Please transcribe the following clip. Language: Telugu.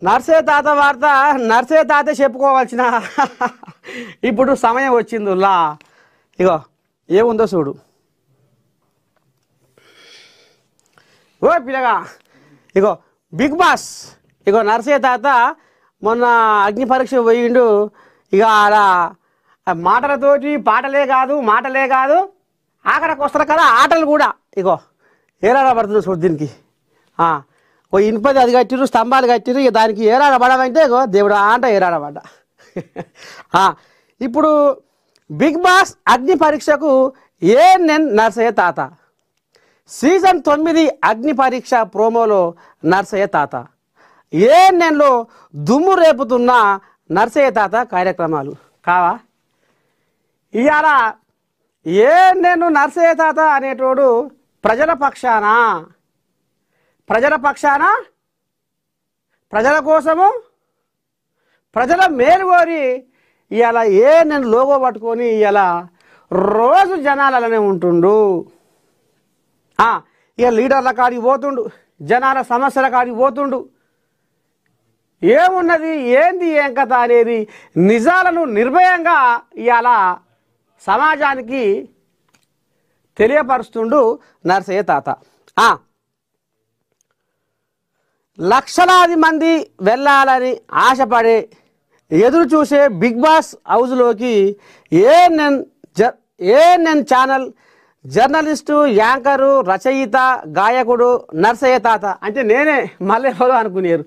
నర్సే తాత వార్త నర్సే తాత చెప్పుకోవాల్సిన ఇప్పుడు సమయం వచ్చిందిలా. ఇగో ఏముందో చూడు. ఓ పిల్లగా ఇగో బిగ్ బాస్. ఇగో నర్సే తాత మొన్న అగ్ని పరీక్ష పోయిండు. ఇక అలా మాటలతోటి మాటలే కాదు ఆఖరికి వస్తారు కదా ఆటలు కూడా. ఇగో ఏలాడ పడుతుంది చూడు దీనికి. ఓ ఇనుపది అది కట్టిరు, స్తంభాలు కట్టిరు. ఇక దానికి ఏరాడబడమంటే ఇగో దేవుడు ఆట ఏరాడబడ్డ. ఇప్పుడు బిగ్ బాస్ అగ్ని పరీక్షకు ఏఎన్ఎన్ నర్సయ్య తాత. సీజన్ 9 అగ్ని పరీక్ష ప్రోమోలో నర్సయ్య తాత. ఏఎన్ఎన్లో దుమ్ము రేపుతున్న నర్సయ్య తాత కార్యక్రమాలు కావా? ఇవాళ ఏఎన్ఎన్ నర్సయ్య తాత అనేటోడు ప్రజల పక్షాన ప్రజల కోసము ప్రజల మేలు కోరి ఇవాళ ఏఎన్ఎన్ లోగో పట్టుకొని ఇవాళ రోజు జనాలనే ఉంటుండు. ఇక లీడర్ల కాడికి పోతుండు, జనాల సమస్యల కాడికి పోతుండు. ఏమున్నది ఏంది ఏం కథ అనేది నిజాలను నిర్భయంగా ఇవాళ సమాజానికి తెలియపరుస్తుండు నర్సయ్య తాత. లక్షలాది మంది వెళ్ళాలని ఆశపడే ఎదురు చూసే బిగ్ బాస్ హౌస్లోకి ఏఎన్ఎన్ ఛానల్ జర్నలిస్టు, యాంకరు, రచయిత, గాయకుడు నర్సయ్య తాత అంటే నేనే మళ్ళీ ఎవరో అనుకునేరు.